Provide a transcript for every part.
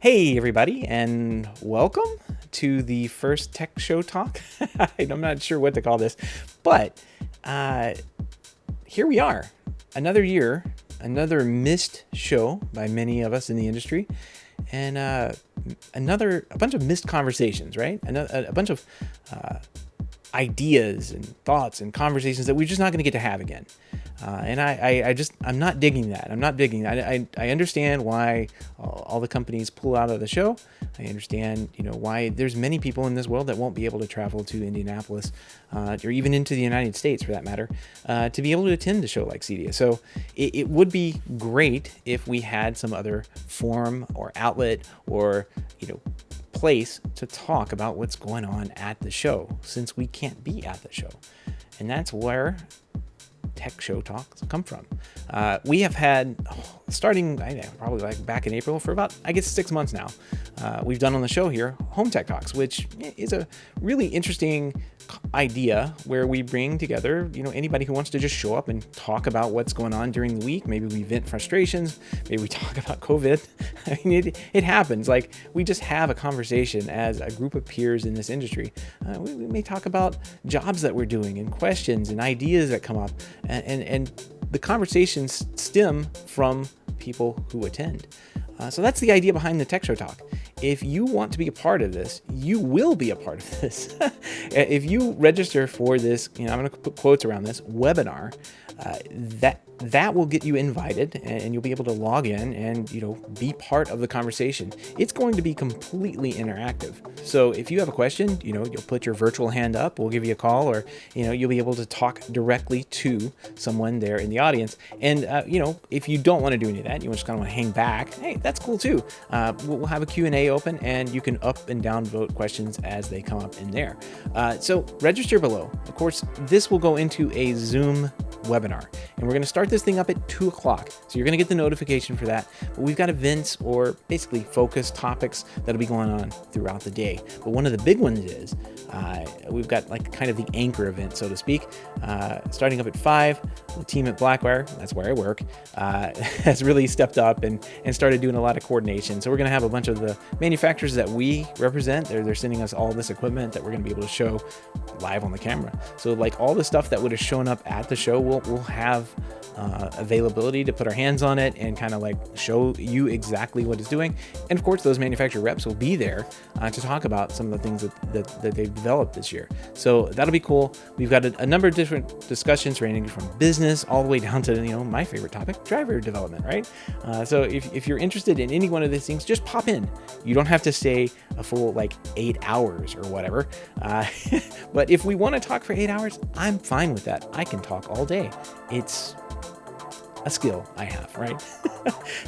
Hey, everybody, and welcome to the first Tech Show Talk. I'm not sure what to call this, but here we are. Another year, another missed show by many of us in the industry, and a bunch of missed conversations, right? A bunch of ideas and thoughts and conversations that we're just not going to get to have again. And I'm not digging that. I understand why all the companies pull out of the show. I understand, why there's many people in this world that won't be able to travel to Indianapolis, or even into the United States for that matter, to be able to attend a show like CEDIA. So it would be great if we had some other forum or outlet or, place to talk about what's going on at the show, since we can't be at the show. And that's where Tech Show Talks come from. We have had, starting probably like back in April, for about, 6 months now, we've done on the show here HomeTech Talks, which is a really interesting idea where we bring together, anybody who wants to just show up and talk about what's going on during the week. Maybe we vent frustrations, maybe we talk about COVID. It happens. Like, we just have a conversation as a group of peers in this industry. We may talk about jobs that we're doing and questions and ideas that come up, and the conversations stem from people who attend. So that's the idea behind the Tech Show Talk. If you want to be a part of this, you will be a part of this. If you register for this, I'm going to put quotes around this webinar, that will get you invited, and you'll be able to log in and, be part of the conversation. It's going to be completely interactive. So if you have a question, you'll put your virtual hand up, we'll give you a call, or, you'll be able to talk directly to someone there in the audience. And, if you don't want to do any of that, you just kind of want to hang back, hey, that's cool too. We'll have a Q&A open, and you can up and down vote questions as they come up in there. So register below. Of course, this will go into a Zoom webinar, and we're going to start this thing up at 2:00. So you're going to get the notification for that. But we've got events, or basically focused topics, that'll be going on throughout the day. But one of the big ones is we've got like kind of the anchor event, so to speak, starting up at 5. The team at Blackwire, that's where I work, has really stepped up and started doing a lot of coordination. So we're going to have a bunch of the manufacturers that we represent. They're sending us all this equipment that we're going to be able to show live on the camera. So like all the stuff that would have shown up at the show, we'll have availability to put our hands on it and kind of like show you exactly what it's doing. And of course, those manufacturer reps will be there to talk about some of the things that they've developed this year. So that'll be cool. We've got a number of different discussions ranging from business all the way down to, my favorite topic, driver development, right? So if you're interested in any one of these things, just pop in. You don't have to stay a full 8 hours or whatever. But if we want to talk for 8 hours, I'm fine with that. I can talk all day. It's a skill I have, right?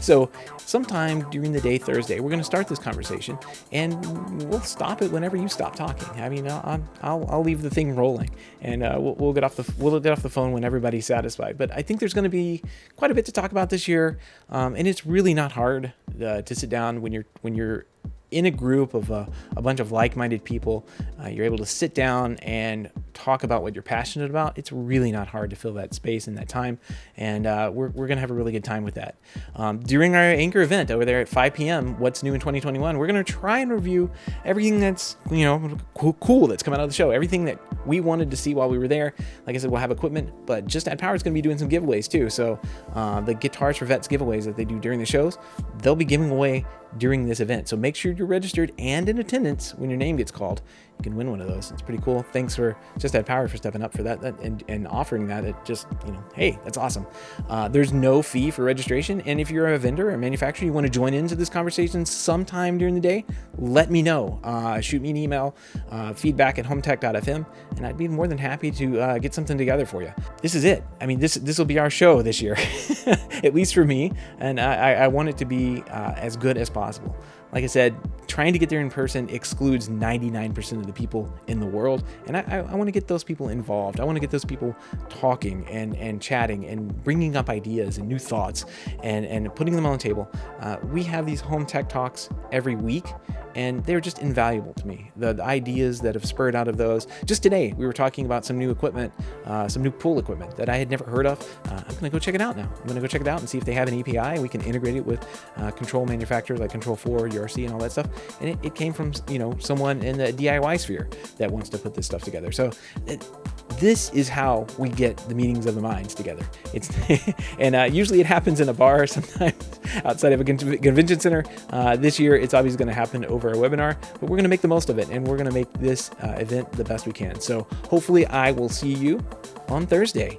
So sometime during the day, Thursday, we're going to start this conversation, and we'll stop it whenever you stop talking. I'll leave the thing rolling, and we'll get off the phone when everybody's satisfied. But I think there's going to be quite a bit to talk about this year, and it's really not hard to sit down when you're in a group of a bunch of like-minded people. You're able to sit down and talk about what you're passionate about. It's really not hard to fill that space and that time, and we're going to have a really good time with that. During our anchor event over there at 5 p.m., What's New in 2021, we're going to try and review everything that's cool that's come out of the show, everything that we wanted to see while we were there. Like I said, we'll have equipment, but Just Add Power is going to be doing some giveaways too. So the Guitars for Vets giveaways that they do during the shows, they'll be giving away during this event. So make sure you're registered and in attendance when your name gets called. You can win one of those. It's pretty cool. Thanks for Just Add Power for stepping up for that and offering that. It just, hey, that's awesome. There's no fee for registration. And if you're a vendor or a manufacturer, you want to join into this conversation sometime during the day, let me know. Shoot me an email, feedback at HomeTech.fm, and I'd be more than happy to get something together for you. This is it. This will be our show this year, at least for me. And I want it to be as good as possible. Like I said, trying to get there in person excludes 99% of the people in the world. And I want to get those people involved. I want to get those people talking and chatting and bringing up ideas and new thoughts and putting them on the table. We have these home tech talks every week, and they're just invaluable to me. The ideas that have spurred out of those. Just today, we were talking about some new equipment, some new pool equipment that I had never heard of. I'm going to go check it out now. I'm going to go check it out and see if they have an API. We can integrate it with control manufacturers like Control4, your ERC and all that stuff. And it came from, someone in the DIY sphere that wants to put this stuff together. So this is how we get the meetings of the minds together. And usually it happens in a bar, sometimes outside of a convention center. This year, it's obviously going to happen over a webinar, but we're going to make the most of it, and we're going to make this event the best we can. So hopefully I will see you on Thursday.